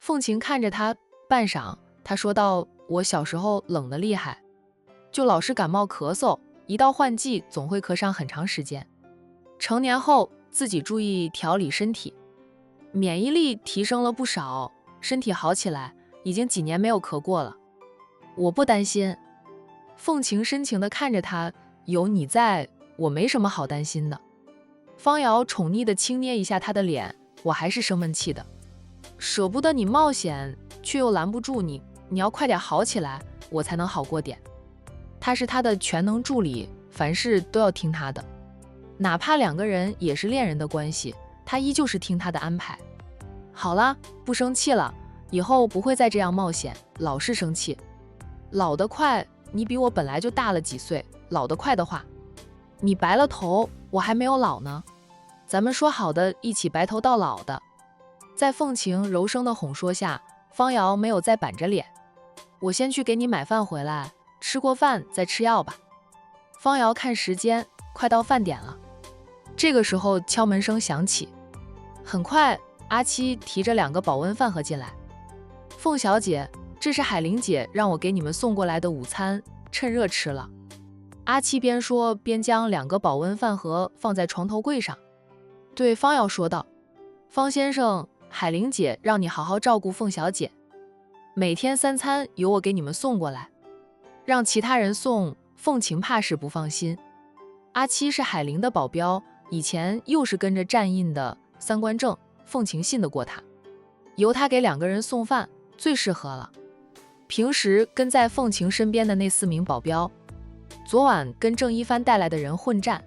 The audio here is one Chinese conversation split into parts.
凤琴看着他半晌，他说道：“我小时候冷得厉害，就老是感冒咳嗽，一到换季总会咳上很长时间。成年后自己注意调理身体，免疫力提升了不少，身体好起来，已经几年没有咳过了。我不担心。”凤琴深情地看着他，有你在，我没什么好担心的。方瑶宠溺地轻捏一下他的脸，我还是生闷气的，舍不得你冒险，却又拦不住你，你要快点好起来，我才能好过点。他是他的全能助理，凡事都要听他的，哪怕两个人也是恋人的关系，他依旧是听他的安排。好了，不生气了，以后不会再这样冒险，老是生气。老得快，你比我本来就大了几岁，老得快的话，你白了头，我还没有老呢。咱们说好的一起白头到老的。在凤琴柔声的哄说下，方瑶没有再板着脸。我先去给你买饭回来，吃过饭再吃药吧。方瑶看时间，快到饭点了。这个时候敲门声响起，很快阿七提着2个保温饭盒进来。凤小姐，这是海玲姐让我给你们送过来的午餐，趁热吃了。阿七边说边将2个保温饭盒放在床头柜上，对方瑶说道：“方先生，海玲姐让你好好照顾凤小姐，每天3餐由我给你们送过来，让其他人送，凤琴怕是不放心。阿七是海玲的保镖，以前又是跟着站印的3观正，凤琴信得过他，由他给2个人送饭最适合了。平时跟在凤琴身边的那4名保镖，昨晚跟郑一帆带来的人混战，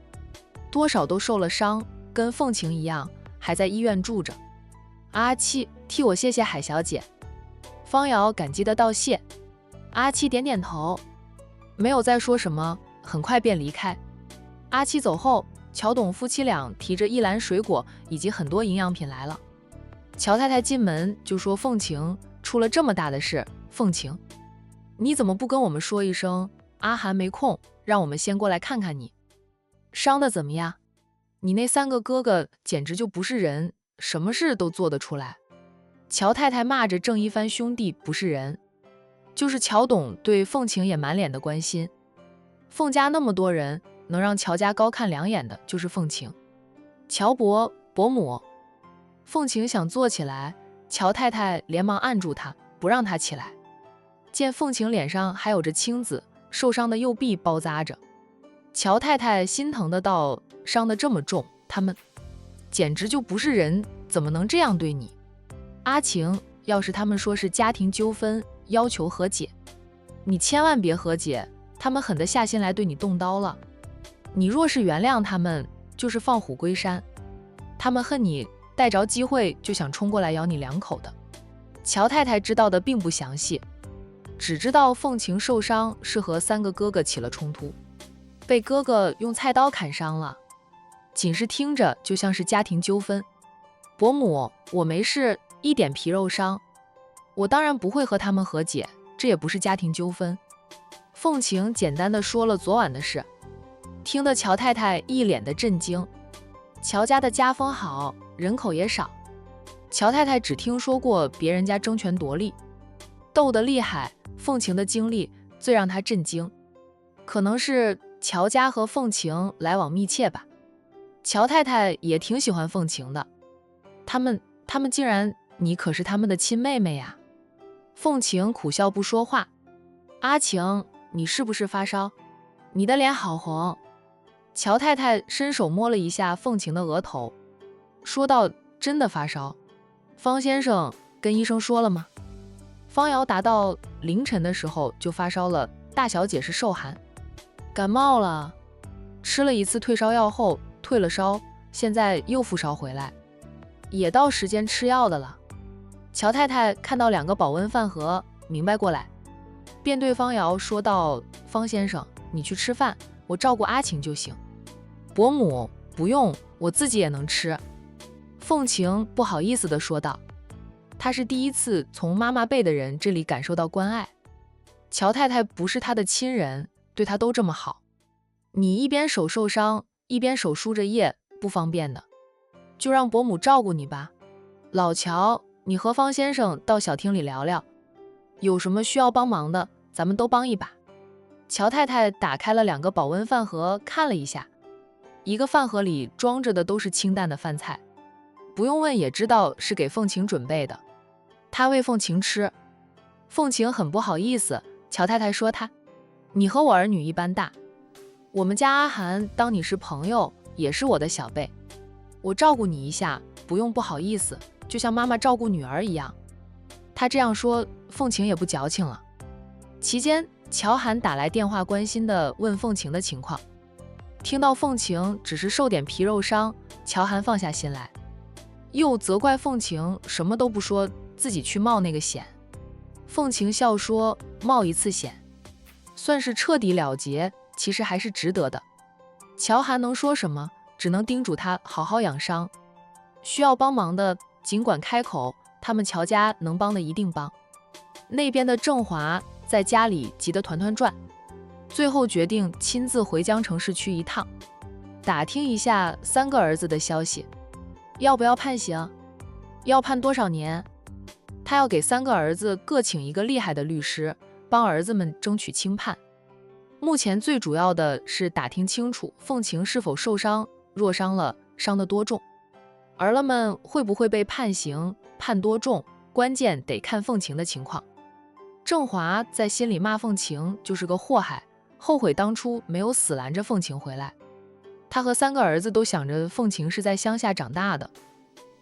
多少都受了伤，跟凤琴一样还在医院住着。阿七，替我谢谢海小姐。”方瑶感激地道谢。阿七点点头，没有再说什么，很快便离开。阿七走后，乔董夫妻俩提着一篮水果以及很多营养品来了。乔太太进门就说：“凤琴出了这么大的事，凤琴，你怎么不跟我们说一声？阿涵没空，让我们先过来看看你，伤得怎么样？你那3个哥哥简直就不是人，什么事都做得出来。”乔太太骂着郑一帆兄弟不是人，就是乔董对凤琴也满脸的关心。凤家那么多人，能让乔家高看2眼的就是凤琴。乔伯母，凤琴想坐起来，乔太太连忙按住她，不让她起来。见凤琴脸上还有着青紫，受伤的右臂包扎着，乔太太心疼的道：“伤得这么重，他们简直就不是人，怎么能这样对你？阿晴，要是他们说是家庭纠纷，要求和解，你千万别和解，他们狠得下心来对你动刀了。你若是原谅他们，就是放虎归山，他们恨你，逮着机会就想冲过来咬你2口的。”乔太太知道的并不详细，只知道凤琴受伤是和3个哥哥起了冲突，被哥哥用菜刀砍伤了，仅是听着就像是家庭纠纷。伯母，我没事，一点皮肉伤，我当然不会和他们和解，这也不是家庭纠纷。凤琴简单的说了昨晚的事，听得乔太太一脸的震惊。乔家的家风好，人口也少，乔太太只听说过别人家争权夺利，斗得厉害，凤琴的经历最让她震惊。可能是乔家和凤琴来往密切吧，乔太太也挺喜欢凤琴的，他们竟然，你可是他们的亲妹妹呀。凤琴苦笑不说话。阿晴，你是不是发烧？你的脸好红。乔太太伸手摸了一下凤琴的额头，说道：“真的发烧。方先生跟医生说了吗？”方瑶答道：“凌晨的时候就发烧了，大小姐是受寒，感冒了，吃了1次退烧药后退了烧，现在又复烧回来，也到时间吃药的了。”乔太太看到2个保温饭盒，明白过来，便对方瑶说道：“方先生，你去吃饭，我照顾阿晴就行。”伯母，不用，我自己也能吃。凤晴不好意思地说道，她是第一次从妈妈辈的人这里感受到关爱。乔太太不是她的亲人，对她都这么好，你一边手受伤，一边手输着液，不方便的，就让伯母照顾你吧。老乔，你和方先生到小厅里聊聊，有什么需要帮忙的，咱们都帮一把。乔太太打开了2个保温饭盒，看了一下，一个饭盒里装着的都是清淡的饭菜，不用问也知道是给凤晴准备的。她喂凤晴吃，凤晴很不好意思。乔太太说你和我儿女一般大，我们家阿涵当你是朋友，也是我的小辈，我照顾你一下，不用不好意思，就像妈妈照顾女儿一样。她这样说，凤晴也不矫情了。期间，乔涵打来电话，关心地问凤晴的情况。听到凤晴只是受点皮肉伤，乔涵放下心来，又责怪凤晴什么都不说，自己去冒那个险。凤晴笑说，冒一次险，算是彻底了结，其实还是值得的。乔涵能说什么？只能叮嘱他好好养伤，需要帮忙的尽管开口，他们乔家能帮的一定帮。那边的郑华在家里急得团团转，最后决定亲自回江城市区一趟，打听一下3个儿子的消息，要不要判刑，要判多少年。他要给3个儿子各请一个厉害的律师，帮儿子们争取轻判。目前最主要的是打听清楚凤晴是否受伤，若伤了，伤得多重，儿了们会不会被判刑，判多重，关键得看凤晴的情况。郑华在心里骂凤晴就是个祸害，后悔当初没有死拦着凤晴回来。他和3个儿子都想着凤晴是在乡下长大的，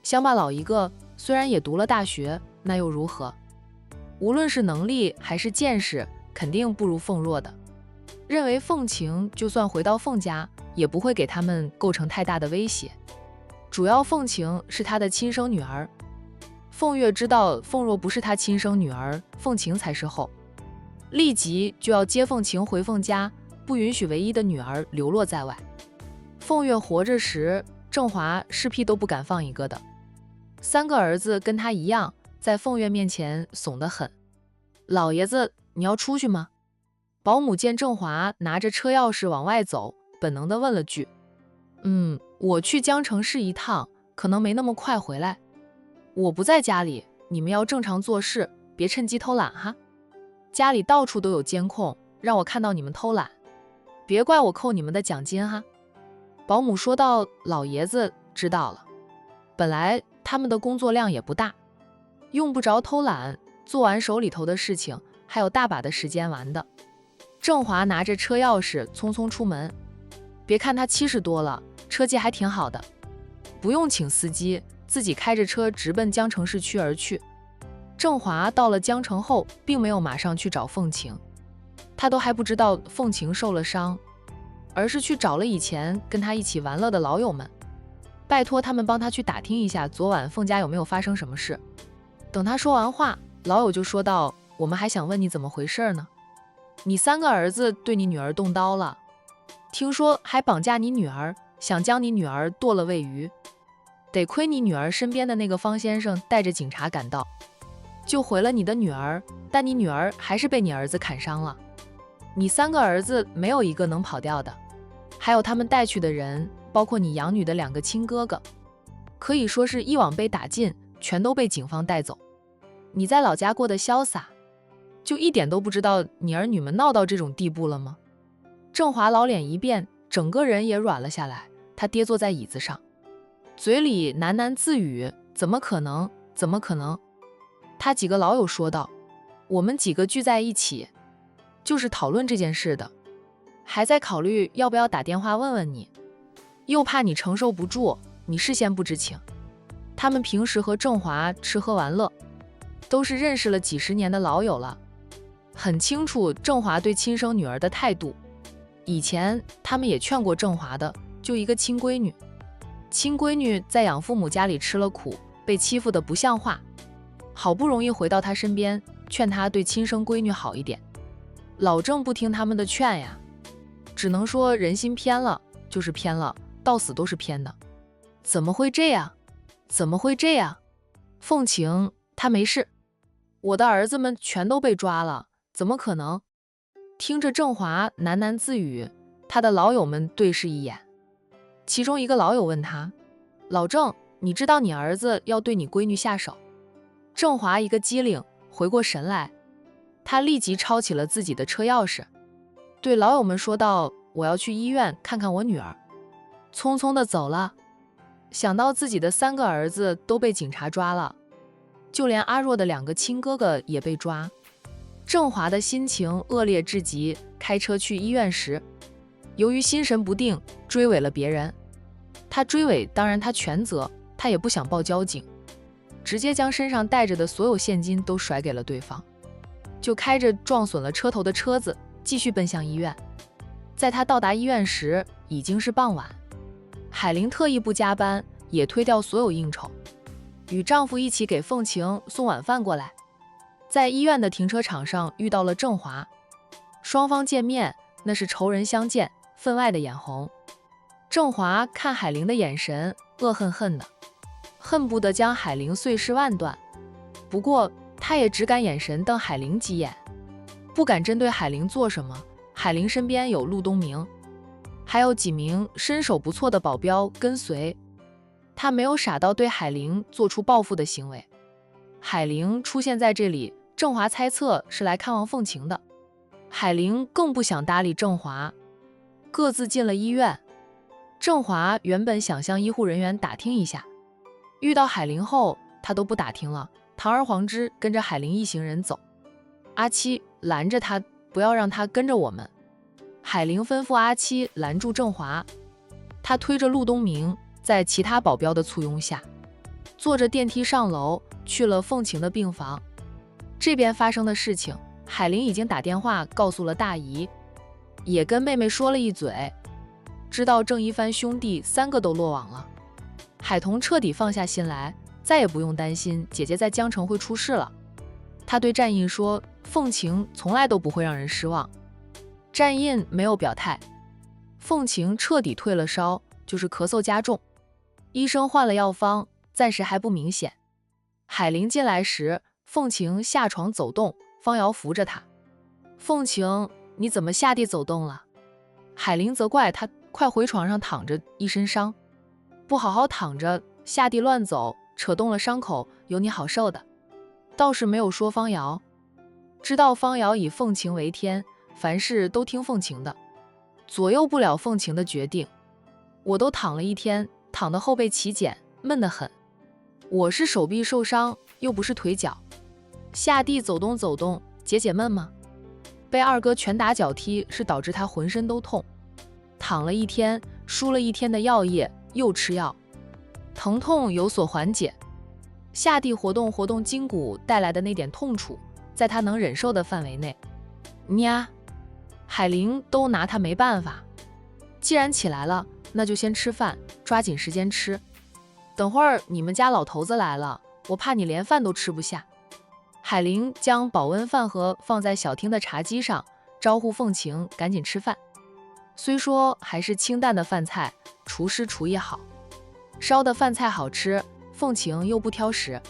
乡巴佬一个，虽然也读了大学，那又如何？无论是能力还是见识，肯定不如凤若的。认为凤晴就算回到凤家，也不会给他们构成太大的威胁。主要凤晴是他的亲生女儿，凤月知道凤若不是他亲生女儿，凤晴才是后，立即就要接凤晴回凤家，不允许唯一的女儿流落在外。凤月活着时，郑华是屁都不敢放一个的。3个儿子跟他一样，在凤月面前怂得很。老爷子，你要出去吗？保姆见郑华拿着车钥匙往外走，本能地问了句：我去江城市一趟，可能没那么快回来。我不在家里，你们要正常做事，别趁机偷懒哈。家里到处都有监控，让我看到你们偷懒，别怪我扣你们的奖金哈。保姆说道：老爷子知道了。本来他们的工作量也不大，用不着偷懒，做完手里头的事情，还有大把的时间玩的。郑华拿着车钥匙匆匆出门，别看他70多了，车技还挺好的，不用请司机，自己开着车直奔江城市区而去。郑华到了江城后，并没有马上去找凤晴，他都还不知道凤晴受了伤，而是去找了以前跟他一起玩乐的老友们，拜托他们帮他去打听一下昨晚凤家有没有发生什么事。等他说完话，老友就说道：我们还想问你怎么回事呢？你3个儿子对你女儿动刀了，听说还绑架你女儿，想将你女儿剁了喂鱼。得亏你女儿身边的那个方先生带着警察赶到，救回了你的女儿，但你女儿还是被你儿子砍伤了。你3个儿子没有一个能跑掉的，还有他们带去的人，包括你养女的2个亲哥哥，可以说是一网被打尽，全都被警方带走。你在老家过得潇洒，就一点都不知道你儿女们闹到这种地步了吗？郑华老脸一变，整个人也软了下来，他跌坐在椅子上，嘴里喃喃自语：怎么可能，怎么可能。他几个老友说道：我们几个聚在一起，就是讨论这件事的，还在考虑要不要打电话问问你，又怕你承受不住，你事先不知情。他们平时和郑华吃喝玩乐，都是认识了几10年的老友了，很清楚郑华对亲生女儿的态度。以前他们也劝过郑华的，就一个亲闺女，亲闺女在养父母家里吃了苦，被欺负得不像话，好不容易回到他身边，劝他对亲生闺女好一点。老郑不听他们的劝呀，只能说人心偏了，就是偏了，到死都是偏的。怎么会这样？怎么会这样？凤晴她没事，我的儿子们全都被抓了，怎么可能？听着郑华喃喃自语，他的老友们对视一眼，其中一个老友问他：老郑，你知道你儿子要对你闺女下手？郑华一个机灵，回过神来，他立即抄起了自己的车钥匙，对老友们说道：“我要去医院看看我女儿。”匆匆地走了。想到自己的3个儿子都被警察抓了，就连阿若的2个亲哥哥也被抓，郑华的心情恶劣至极。开车去医院时，由于心神不定，追尾了别人。他追尾当然他全责，他也不想报交警，直接将身上带着的所有现金都甩给了对方，就开着撞损了车头的车子继续奔向医院。在他到达医院时，已经是傍晚。海玲特意不加班，也推掉所有应酬，与丈夫一起给凤晴送晚饭过来。在医院的停车场上遇到了郑华，双方见面那是仇人相见，分外的眼红。郑华看海玲的眼神恶恨恨的，恨不得将海玲碎尸万段。不过他也只敢眼神瞪海玲几眼，不敢针对海玲做什么。海玲身边有陆东明，还有几名身手不错的保镖跟随，他没有傻到对海玲做出报复的行为。海玲出现在这里，郑华猜测是来看望凤晴的。海玲更不想搭理郑华，各自进了医院。郑华原本想向医护人员打听一下，遇到海玲后他都不打听了，堂而皇之跟着海玲一行人走。阿七拦着他，不要让他跟着我们。海玲吩咐阿七拦住郑华，他推着陆东明，在其他保镖的簇拥下，坐着电梯上楼，去了凤晴的病房。这边发生的事情，海玲已经打电话告诉了大姨，也跟妹妹说了一嘴，知道郑一帆兄弟3个都落网了。海彤彻底放下心来，再也不用担心姐姐在江城会出事了。他对战印说，凤晴从来都不会让人失望。战印没有表态。凤晴彻底退了烧，就是咳嗽加重，医生换了药方，暂时还不明显。海玲进来时，凤晴下床走动，方瑶扶着她。凤晴，你怎么下地走动了？海玲责怪她，快回床上躺着，一身伤，不好好躺着，下地乱走，扯动了伤口，有你好受的。倒是没有说方瑶，知道方瑶以凤晴为天，凡事都听凤晴的，左右不了凤晴的决定。我都躺了1天，躺得后背起茧，闷得很。我是手臂受伤，又不是腿脚，下地走动走动，解解闷吗？被二哥拳打脚踢是导致他浑身都痛，躺了1天，输了1天的药液，又吃药，疼痛有所缓解。下地活动活动筋骨带来的那点痛楚，在他能忍受的范围内。呀，海玲都拿他没办法。既然起来了，那就先吃饭，抓紧时间吃。等会儿你们家老头子来了，我怕你连饭都吃不下。海玲将保温饭盒放在小厅的茶几上，招呼凤晴赶紧吃饭。虽说还是清淡的饭菜，厨师厨艺好，烧的饭菜好吃，凤晴又不挑食。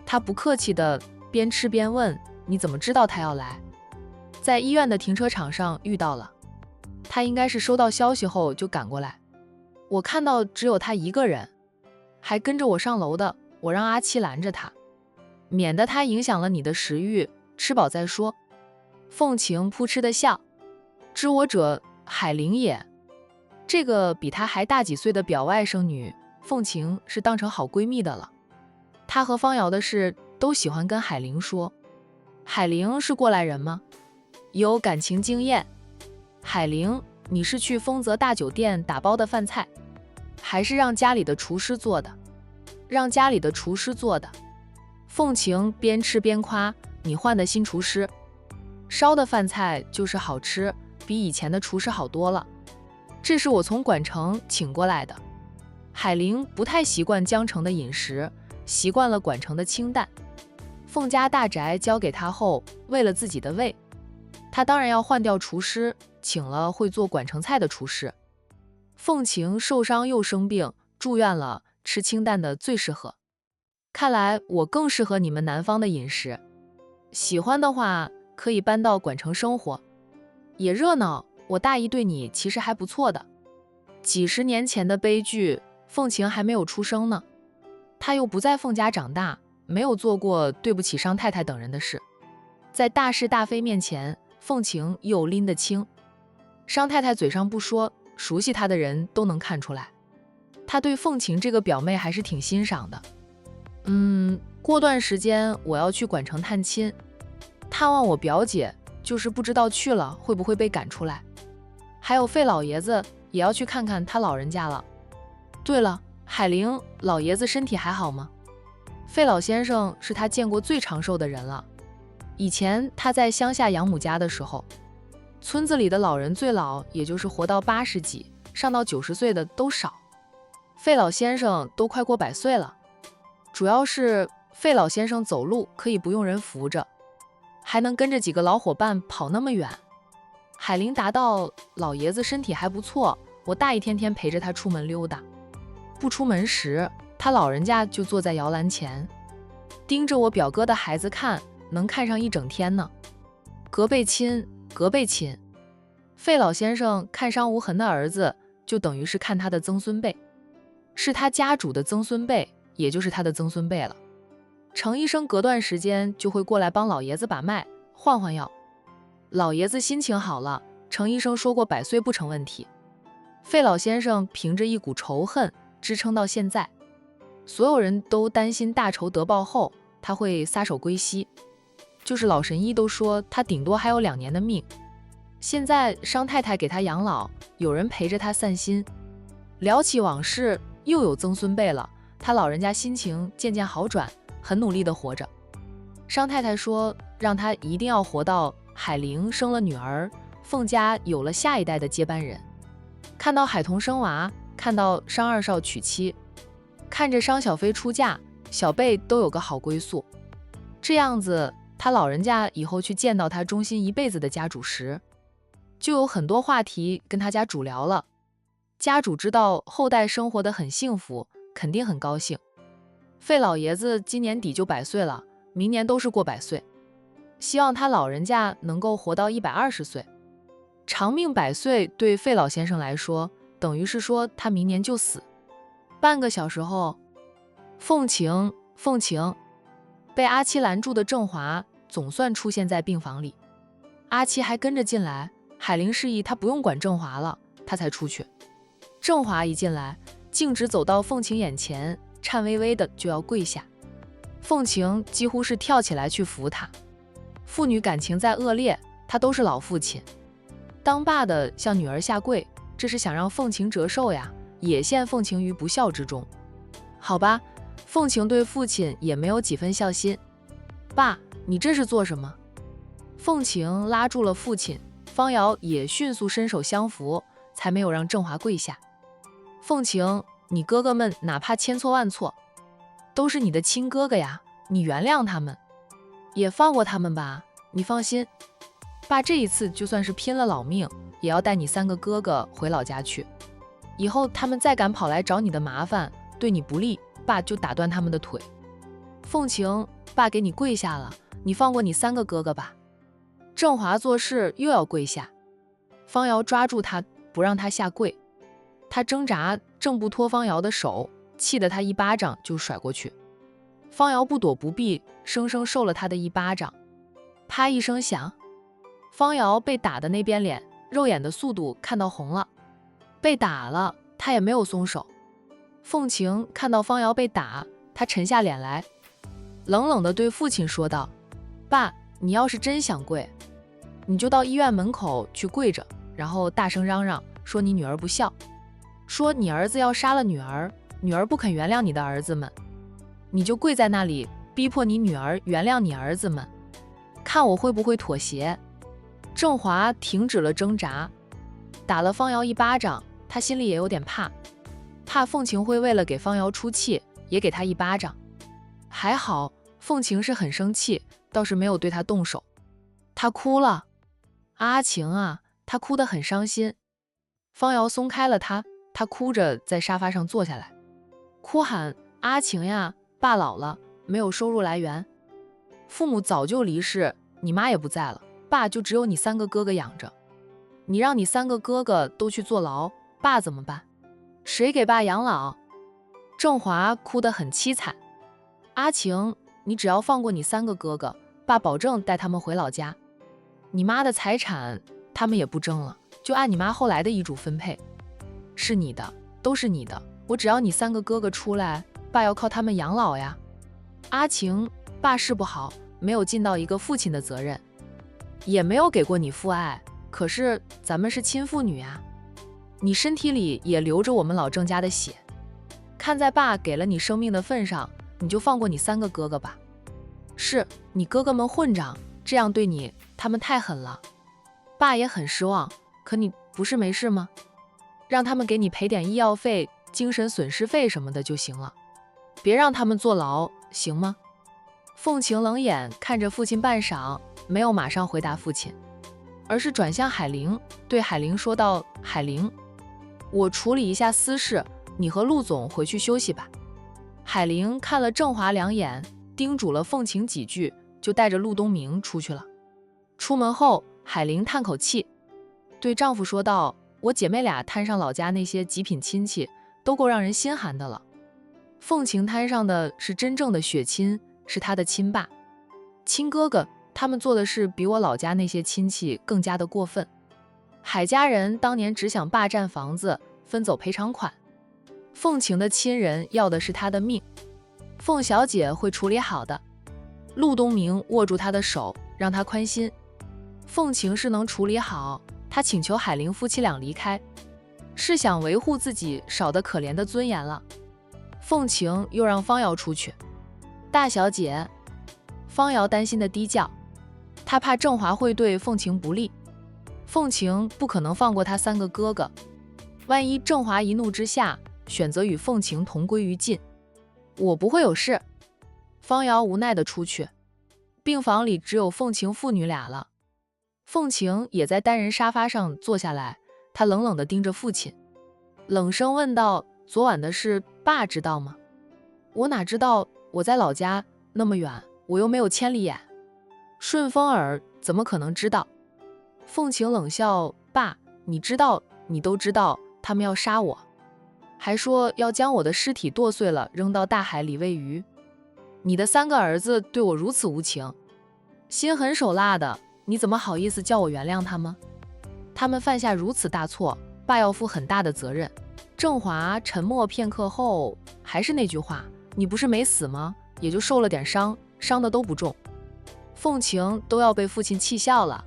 她不客气的边吃边问，你怎么知道他要来？在医院的停车场上遇到了，他应该是收到消息后就赶过来。我看到只有他一个人，还跟着我上楼的，我让阿七拦着他，免得他影响了你的食欲，吃饱再说。凤晴扑哧的笑，知我者海玲也。这个比她还大几岁的表外甥女，凤晴是当成好闺蜜的了。她和方瑶的事都喜欢跟海玲说。海玲是过来人吗？有感情经验。海玲，你是去丰泽大酒店打包的饭菜，还是让家里的厨师做的？让家里的厨师做的。凤晴边吃边夸，你换的新厨师，烧的饭菜就是好吃，比以前的厨师好多了。这是我从管城请过来的。海玲不太习惯江城的饮食，习惯了管城的清淡。凤家大宅交给他后，为了自己的胃，他当然要换掉厨师，请了会做管城菜的厨师。凤晴受伤又生病，住院了，吃清淡的最适合。看来我更适合你们南方的饮食，喜欢的话可以搬到管城生活，也热闹。我大姨对你其实还不错的。几十年前的悲剧，凤晴还没有出生呢，她又不在凤家长大，没有做过对不起商太太等人的事，在大是大非面前，凤晴又拎得清。商太太嘴上不说，熟悉她的人都能看出来，她对凤晴这个表妹还是挺欣赏的。过段时间我要去管城探亲，探望我表姐，就是不知道去了会不会被赶出来。还有费老爷子也要去看看他老人家了。对了，海玲老爷子身体还好吗？费老先生是他见过最长寿的人了。以前他在乡下养母家的时候，村子里的老人最老也就是活到80几，上到90岁的都少。费老先生都快过100岁了，主要是费老先生走路可以不用人扶着，还能跟着几个老伙伴跑那么远。海玲答道：老爷子身体还不错，我大一天天陪着他出门溜达。不出门时，他老人家就坐在摇篮前，盯着我表哥的孩子看，能看上一整天呢。隔辈亲，隔辈亲。费老先生看商无痕的儿子，就等于是看他的曾孙辈，是他家主的曾孙辈，也就是他的曾孙辈了。程医生隔段时间就会过来帮老爷子把脉，换换药。老爷子心情好了，程医生说过100岁不成问题。费老先生凭着一股仇恨支撑到现在，所有人都担心大仇得报后他会撒手归西，就是老神医都说他顶多还有2年的命。现在商太太给他养老，有人陪着他散心，聊起往事，又有曾孙辈了，他老人家心情渐渐好转，很努力地活着。商太太说让他一定要活到海玲生了女儿，凤家有了下一代的接班人，看到海彤生娃，看到商二少娶妻，看着商小飞出嫁，小辈都有个好归宿。这样子他老人家以后去见到他忠心一辈子的家主时，就有很多话题跟他家主聊了。家主知道后代生活得很幸福，肯定很高兴。费老爷子今年底就100岁了，明年都是过100岁，希望他老人家能够活到120岁。长命100岁对费老先生来说，等于是说他明年就死。半个小时后，凤晴被阿七拦住的郑华总算出现在病房里。阿七还跟着进来，海玲示意他不用管郑华了，他才出去。郑华一进来，径直走到凤晴眼前，颤巍巍的就要跪下。凤晴几乎是跳起来去扶他。父女感情再恶劣，他都是老父亲，当爸的向女儿下跪，这是想让凤晴折寿呀，也陷凤晴于不孝之中。好吧，凤晴对父亲也没有几分孝心。爸，你这是做什么？凤晴拉住了父亲，方瑶也迅速伸手相扶，才没有让郑华跪下。凤晴，你哥哥们哪怕千错万错，都是你的亲哥哥呀，你原谅他们，也放过他们吧，你放心。爸这一次就算是拼了老命，也要带你3个哥哥回老家去。以后他们再敢跑来找你的麻烦，对你不利，爸就打断他们的腿。凤晴，爸给你跪下了，你放过你3个哥哥吧。郑华做事又要跪下，方瑶抓住他不让他下跪，他挣扎挣不脱方瑶的手，气得他一巴掌就甩过去。方瑶不躲不避，生生受了他的一巴掌，啪一声响，方瑶被打的那边脸肉眼的速度看到红了，被打了他也没有松手。凤晴看到方瑶被打，他沉下脸来，冷冷地对父亲说道：爸，你要是真想跪，你就到医院门口去跪着，然后大声嚷嚷说你女儿不孝，说你儿子要杀了女儿，女儿不肯原谅你的儿子们，你就跪在那里逼迫你女儿原谅你儿子们，看我会不会妥协。郑华停止了挣扎，打了方瑶一巴掌，他心里也有点怕凤晴会为了给方瑶出气也给他一巴掌。还好凤晴是很生气，倒是没有对他动手。他哭了，阿晴啊，他哭得很伤心。方瑶松开了他，他哭着在沙发上坐下来，哭喊：阿晴呀，爸老了，没有收入来源，父母早就离世，你妈也不在了，爸就只有你3个哥哥养着，你让你3个哥哥都去坐牢，爸怎么办？谁给爸养老？郑华哭得很凄惨。阿晴，你只要放过你3个哥哥，爸保证带他们回老家。你妈的财产他们也不争了，就按你妈后来的遗嘱分配，是你的，都是你的。我只要你3个哥哥出来，爸要靠他们养老呀。阿晴，爸是不好，没有尽到一个父亲的责任，也没有给过你父爱，可是咱们是亲父女啊，你身体里也流着我们老郑家的血，看在爸给了你生命的份上，你就放过你3个哥哥吧。是你哥哥们混账，这样对你，他们太狠了。爸也很失望，可你不是没事吗？让他们给你赔点医药费、精神损失费什么的就行了，别让他们坐牢，行吗？凤晴冷眼看着父亲半晌，没有马上回答父亲，而是转向海玲，对海玲说道：海玲，我处理一下私事，你和陆总回去休息吧。海玲看了郑华2眼，叮嘱了凤晴几句，就带着陆东明出去了。出门后，海玲叹口气，对丈夫说道：我姐妹俩摊上老家那些极品亲戚，都够让人心寒的了。凤晴摊上的是真正的血亲，是她的亲爸、亲哥哥，他们做的事比我老家那些亲戚更加的过分。海家人当年只想霸占房子，分走赔偿款，凤晴的亲人要的是她的命。凤小姐会处理好的。陆东明握住她的手，让她宽心。凤晴是能处理好，她请求海玲夫妻俩离开，是想维护自己少得可怜的尊严了。凤晴又让方瑶出去。大小姐，方瑶担心的低叫，她怕郑华会对凤晴不利，凤晴不可能放过她3个哥哥，万一郑华一怒之下选择与凤晴同归于尽，我不会有事。方瑶无奈的出去，病房里只有凤晴父女俩了。凤晴也在单人沙发上坐下来，她冷冷地盯着父亲，冷声问道：昨晚的事爸知道吗？我哪知道，我在老家那么远，我又没有千里眼，顺风耳怎么可能知道？凤晴冷笑：爸，你知道，你都知道，他们要杀我，还说要将我的尸体剁碎了扔到大海里喂鱼。你的3个儿子对我如此无情，心狠手辣的，你怎么好意思叫我原谅他们？他们犯下如此大错，爸要负很大的责任。郑华沉默片刻后，还是那句话，你不是没死吗？也就受了点伤，伤的都不重。凤晴都要被父亲气笑了。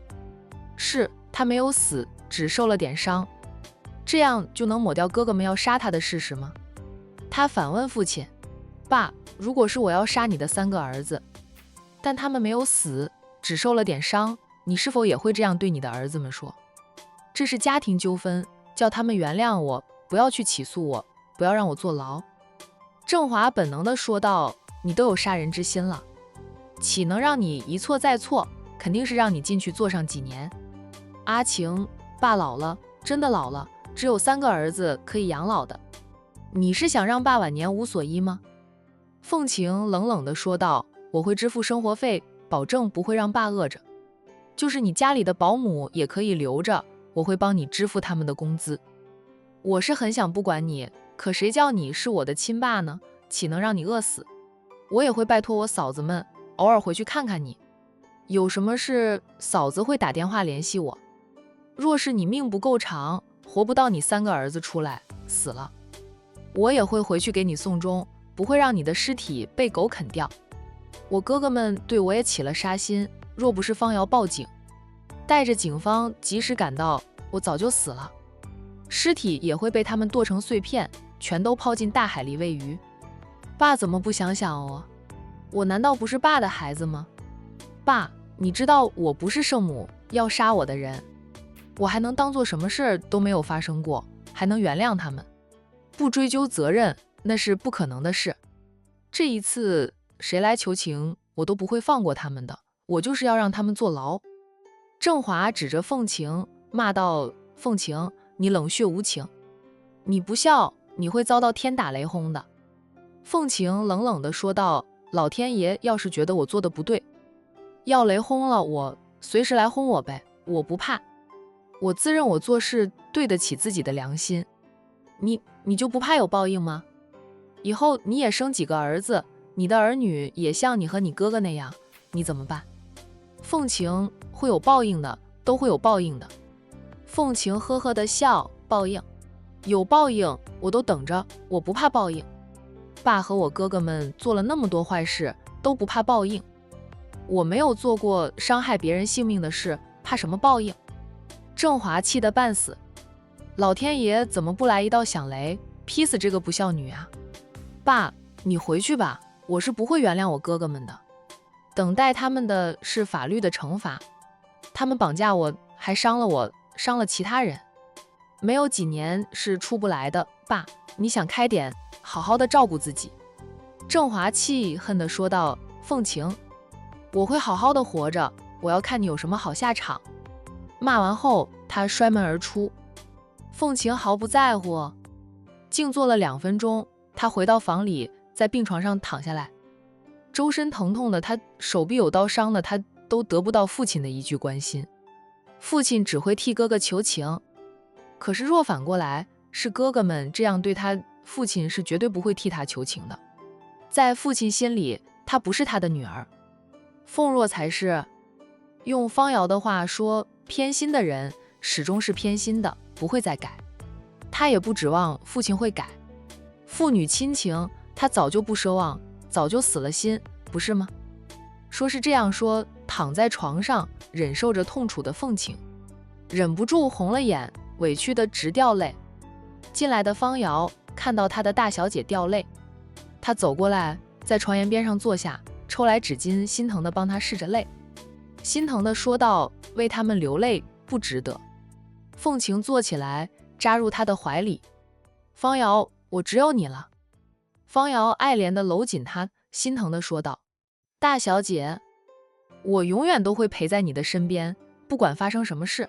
是，他没有死，只受了点伤，这样就能抹掉哥哥们要杀他的事实吗？他反问父亲：爸，如果是我要杀你的3个儿子，但他们没有死，只受了点伤，你是否也会这样对你的儿子们说？这是家庭纠纷，叫他们原谅我，不要去起诉我，不要让我坐牢。郑华本能地说道：你都有杀人之心了，岂能让你一错再错？肯定是让你进去坐上几年。阿晴，爸老了，真的老了，只有3个儿子可以养老的，你是想让爸晚年无所依吗？凤晴冷冷地说道：我会支付生活费，保证不会让爸饿着，就是你家里的保姆也可以留着，我会帮你支付他们的工资。我是很想不管你，可谁叫你是我的亲爸呢？岂能让你饿死？我也会拜托我嫂子们偶尔回去看看你，有什么事嫂子会打电话联系我。若是你命不够长，活不到你3个儿子出来死了，我也会回去给你送终，不会让你的尸体被狗啃掉。我哥哥们对我也起了杀心，若不是方瑶报警，带着警方及时赶到，我早就死了，尸体也会被他们剁成碎片，全都抛进大海里喂鱼。爸怎么不想想哦？我难道不是爸的孩子吗？爸，你知道我不是圣母要杀我的人，我还能当做什么事儿都没有发生过，还能原谅他们？不追究责任，那是不可能的事。这一次谁来求情，我都不会放过他们的，我就是要让他们坐牢。郑华指着凤晴骂道：凤晴，你冷血无情，你不孝，你会遭到天打雷轰的。凤晴冷冷地说道：老天爷要是觉得我做的不对，要雷轰了我，随时来轰我呗，我不怕。我自认我做事对得起自己的良心，你就不怕有报应吗？以后你也生几个儿子，你你的儿女也像你和你哥哥那样，你怎么办？凤晴，会有报应的，都会有报应的。凤晴呵呵地笑，报应？有报应，我都等着，我不怕报应。爸和我哥哥们做了那么多坏事，都不怕报应。我没有做过伤害别人性命的事，怕什么报应？郑华气得半死，老天爷怎么不来一道响雷，劈死这个不孝女啊！爸，你回去吧，我是不会原谅我哥哥们的。等待他们的是法律的惩罚。他们绑架我，还伤了我，伤了其他人，没有几年是出不来的。爸，你想开点，好好的照顾自己。郑华气恨地说道：凤晴，我会好好的活着，我要看你有什么好下场。骂完后，他摔门而出。凤晴毫不在乎，静坐了2分钟，他回到房里，在病床上躺下来，周身疼痛的他，手臂有刀伤的他，都得不到父亲的一句关心。父亲只会替哥哥求情，可是若反过来是哥哥们这样对他，父亲是绝对不会替他求情的。在父亲心里，她不是他的女儿，凤若才是。用方瑶的话说，偏心的人始终是偏心的，不会再改。他也不指望父亲会改。父女亲情，他早就不奢望，早就死了心，不是吗？说是这样说，躺在床上忍受着痛楚的凤晴忍不住红了眼，委屈得直掉泪。进来的方瑶看到他的大小姐掉泪，他走过来，在床沿边上坐下，抽来纸巾，心疼地帮他拭着泪，心疼地说道：为他们流泪不值得。凤晴坐起来，扎入他的怀里。方瑶，我只有你了。方瑶爱怜地搂紧他，心疼地说道：大小姐，我永远都会陪在你的身边，不管发生什么事，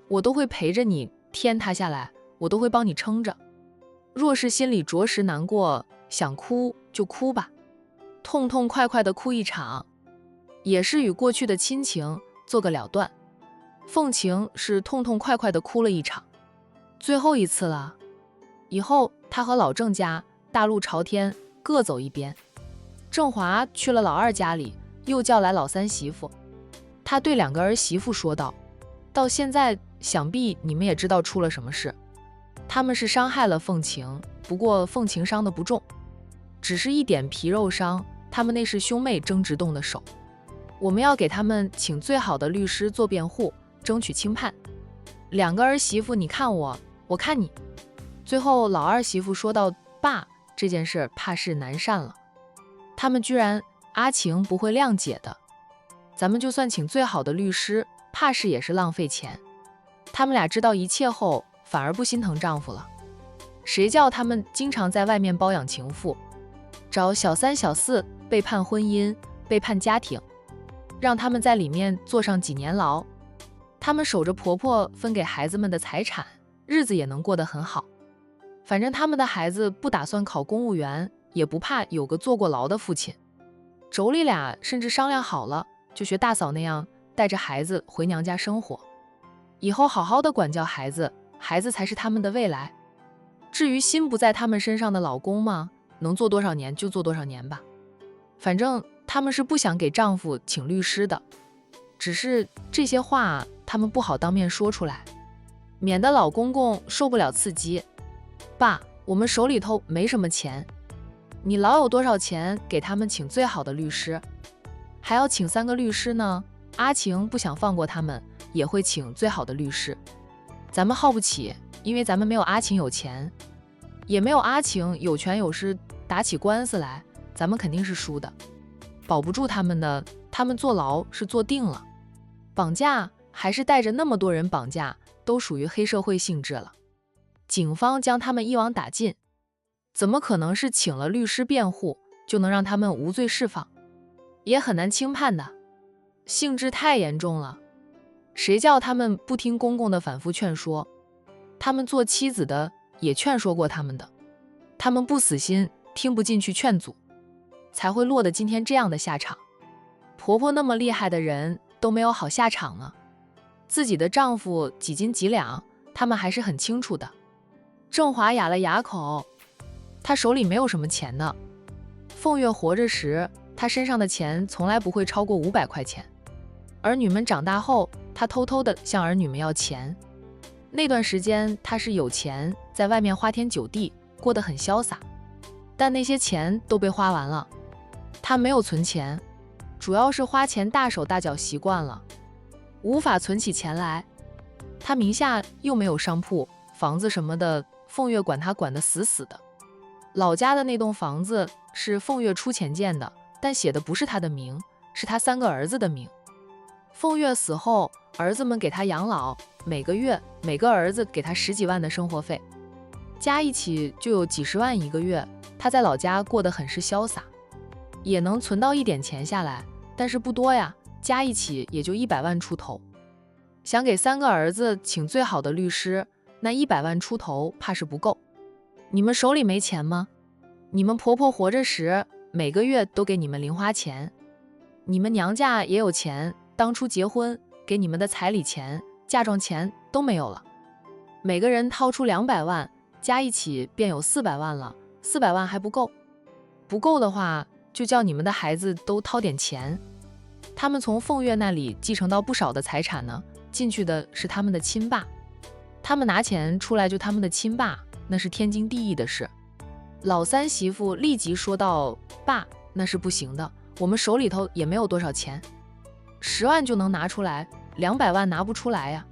我都会陪着你，天塌下来我都会帮你撑着。若是心里着实难过，想哭就哭吧，痛痛快快地哭一场，也是与过去的亲情做个了断。凤晴是痛痛快快地哭了一场，最后一次了。以后他和老郑家大路朝天，各走一边。郑华去了老二家里，又叫来老三媳妇。他对2个儿媳妇说道：到现在想必你们也知道出了什么事，他们是伤害了凤晴，不过凤晴伤得不重，只是一点皮肉伤，他们那是兄妹争执动的手，我们要给他们请最好的律师做辩护，争取轻判。2个儿媳妇你看我，我看你。最后老二媳妇说道：爸，这件事怕是难善了，他们居然阿晴不会谅解的，咱们就算请最好的律师，怕是也是浪费钱。他们俩知道一切后，反而不心疼丈夫了。谁叫他们经常在外面包养情妇，找小三小四，背叛婚姻，背叛家庭，让他们在里面坐上几年牢。他们守着婆婆分给孩子们的财产，日子也能过得很好。反正他们的孩子不打算考公务员，也不怕有个坐过牢的父亲。妯娌俩甚至商量好了，就学大嫂那样，带着孩子回娘家生活，以后好好的管教孩子，孩子才是他们的未来。至于心不在他们身上的老公嘛，能做多少年就做多少年吧。反正他们是不想给丈夫请律师的，只是这些话他们不好当面说出来，免得老公公受不了刺激。爸，我们手里头没什么钱，你老有多少钱给他们请最好的律师？还要请3个律师呢。阿晴不想放过他们，也会请最好的律师。咱们耗不起，因为咱们没有阿晴有钱，也没有阿晴有权有势，打起官司来，咱们肯定是输的，保不住他们的。他们坐牢是坐定了，绑架还是带着那么多人绑架，都属于黑社会性质了。警方将他们一网打尽，怎么可能是请了律师辩护就能让他们无罪释放？也很难轻判的，性质太严重了。谁叫他们不听公公的反复劝说？他们做妻子的也劝说过他们的，他们不死心，听不进去劝阻，才会落得今天这样的下场。婆婆那么厉害的人都没有好下场呢，自己的丈夫几斤几两，他们还是很清楚的。郑华哑了哑口，他手里没有什么钱呢。凤月活着时，她身上的钱从来不会超过500块钱。儿女们长大后，她偷偷地向儿女们要钱。那段时间，她是有钱，在外面花天酒地，过得很潇洒。但那些钱都被花完了，她没有存钱，主要是花钱大手大脚习惯了，无法存起钱来。她名下又没有商铺、房子什么的，凤月管她管得死死的。老家的那栋房子是凤月出钱建的，但写的不是她的名，是她3个儿子的名。凤月死后，儿子们给她养老，每个月每个儿子给她10几万的生活费，加一起就有几十万一个月。她在老家过得很是潇洒，也能存到一点钱下来，但是不多呀，加一起也就100万出头。想给3个儿子请最好的律师，那100万出头怕是不够。你们手里没钱吗？你们婆婆活着时，每个月都给你们零花钱。你们娘家也有钱，当初结婚给你们的彩礼钱、嫁妆钱都没有了。每个人掏出200万，加一起便有400万了。400万还不够，不够的话，就叫你们的孩子都掏点钱。他们从凤月那里继承到不少的财产呢，进去的是他们的亲爸，他们拿钱出来就他们的亲爸，那是天经地义的事。老三媳妇立即说道：“爸，那是不行的，我们手里头也没有多少钱，10万就能拿出来，200万拿不出来呀。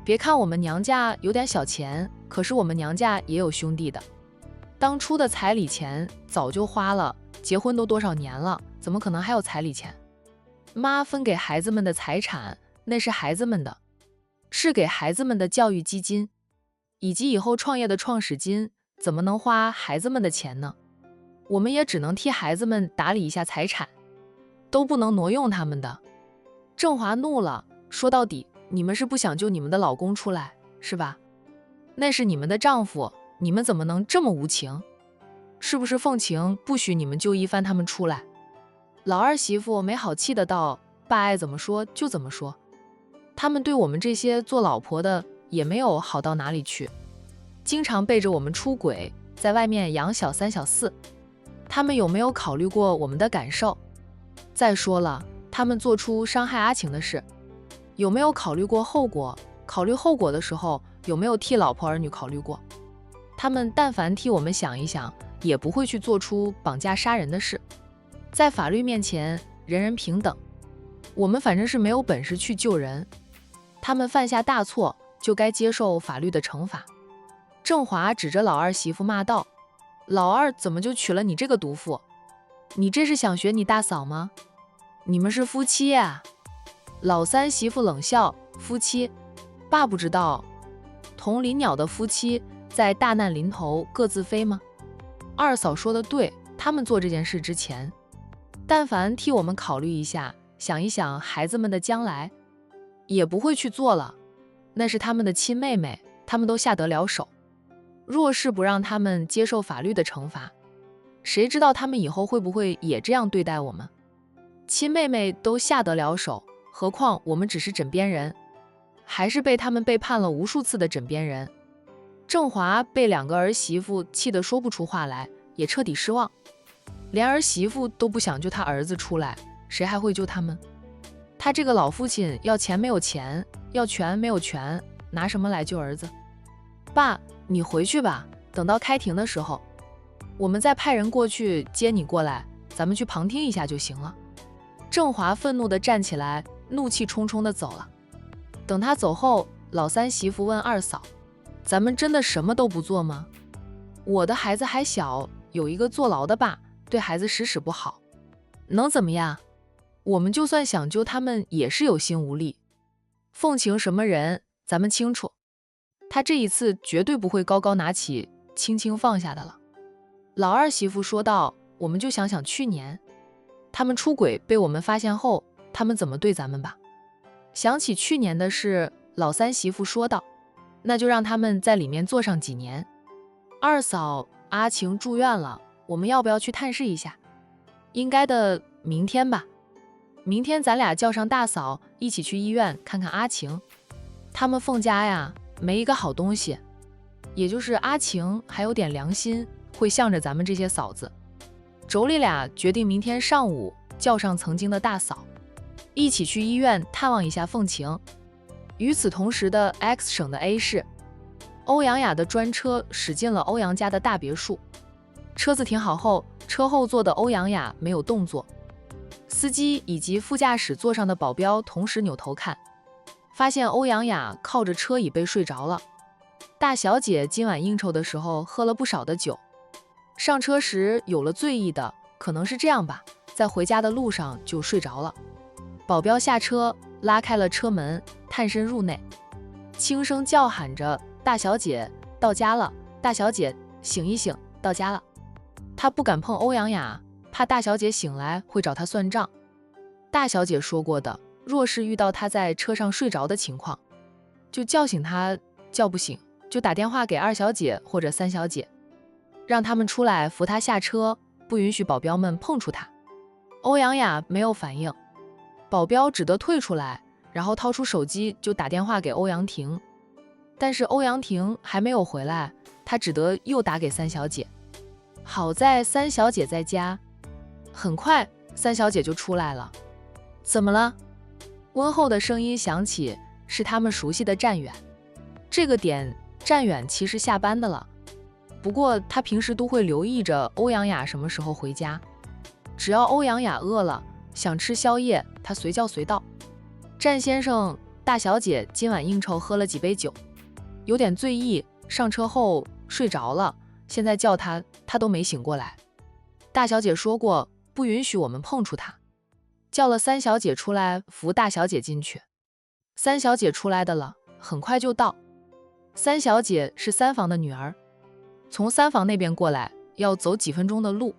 别看我们娘家有点小钱，可是我们娘家也有兄弟的。当初的彩礼钱早就花了，结婚都多少年了，怎么可能还有彩礼钱？妈分给孩子们的财产，那是孩子们的，是给孩子们的教育基金，以及以后创业的创始金，怎么能花孩子们的钱呢？我们也只能替孩子们打理一下财产，都不能挪用他们的。”郑华怒了，说到底，你们是不想救你们的老公出来，是吧？那是你们的丈夫，你们怎么能这么无情？是不是凤晴不许你们救一帆他们出来？老二媳妇没好气的道：“爸爱怎么说就怎么说，他们对我们这些做老婆的也没有好到哪里去，经常背着我们出轨，在外面养小3小4，他们有没有考虑过我们的感受？再说了，他们做出伤害阿晴的事，有没有考虑过后果？考虑后果的时候，有没有替老婆儿女考虑过？他们但凡替我们想一想，也不会去做出绑架杀人的事。在法律面前，人人平等，我们反正是没有本事去救人，他们犯下大错，就该接受法律的惩罚。”郑华指着老二媳妇骂道：“老二怎么就娶了你这个毒妇？你这是想学你大嫂吗？你们是夫妻呀？”老三媳妇冷笑：“夫妻？爸不知道，同林鸟的夫妻在大难临头各自飞吗？二嫂说的对，他们做这件事之前，但凡替我们考虑一下，想一想孩子们的将来，也不会去做了。那是他们的亲妹妹，他们都下得了手。若是不让他们接受法律的惩罚，谁知道他们以后会不会也这样对待我们？亲妹妹都下得了手，何况我们只是枕边人，还是被他们背叛了无数次的枕边人。”郑华被2个儿媳妇气得说不出话来，也彻底失望，连儿媳妇都不想救他儿子出来，谁还会救他们？他这个老父亲要钱没有钱，要权没有权，拿什么来救儿子？爸，你回去吧，等到开庭的时候，我们再派人过去接你过来，咱们去旁听一下就行了。郑华愤怒地站起来，怒气冲冲地走了。等他走后，老三媳妇问二嫂：“咱们真的什么都不做吗？我的孩子还小，有一个坐牢的爸，对孩子时不好，能怎么样？我们就算想救他们，也是有心无力。凤晴什么人，咱们清楚，他这一次绝对不会高高拿起，轻轻放下的了。”老二媳妇说道：“我们就想想去年，他们出轨被我们发现后，他们怎么对咱们吧。”想起去年的事，老三媳妇说道：“那就让他们在里面坐上几年。二嫂，阿晴住院了，我们要不要去探视一下？应该的，明天吧。明天咱俩叫上大嫂，一起去医院看看阿晴。他们凤家呀，没一个好东西，也就是阿晴还有点良心，会向着咱们这些嫂子。妯娌俩决定明天上午叫上曾经的大嫂，一起去医院探望一下凤晴。与此同时的 X 省的 A 市，欧阳雅的专车驶进了欧阳家的大别墅。车子停好后，车后座的欧阳雅没有动作，司机以及副驾驶座上的保镖同时扭头看，发现欧阳雅靠着车椅背睡着了。大小姐今晚应酬的时候喝了不少的酒，上车时有了醉意的，可能是这样吧，在回家的路上就睡着了。保镖下车拉开了车门，探身入内，轻声叫喊着：“大小姐到家了，大小姐醒一醒，到家了。”他不敢碰欧阳雅，怕大小姐醒来会找他算账。大小姐说过的，若是遇到他在车上睡着的情况，就叫醒他，叫不醒就打电话给二小姐或者三小姐，让他们出来扶他下车，不允许保镖们碰触他。欧阳雅没有反应，保镖只得退出来，然后掏出手机就打电话给欧阳婷。但是欧阳婷还没有回来，他只得又打给三小姐。好在三小姐在家，很快三小姐就出来了。怎么了？温厚的声音响起，是他们熟悉的战远。这个点战远其实下班的了，不过他平时都会留意着欧阳雅什么时候回家，只要欧阳雅饿了想吃宵夜，他随叫随到。战先生，大小姐今晚应酬喝了几杯酒，有点醉意，上车后睡着了，现在叫他都没醒过来。大小姐说过不允许我们碰触他，叫了三小姐出来扶大小姐进去。三小姐出来的了，很快就到。三小姐是三房的女儿，从三房那边过来要走几分钟的路。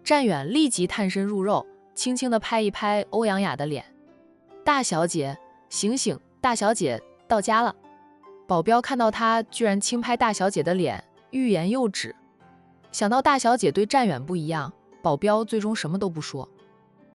战远立即探身入肉，轻轻地拍一拍欧阳雅的脸：“大小姐醒醒，大小姐到家了。”保镖看到他居然轻拍大小姐的脸，欲言又止。想到大小姐对战远不一样，保镖最终什么都不说。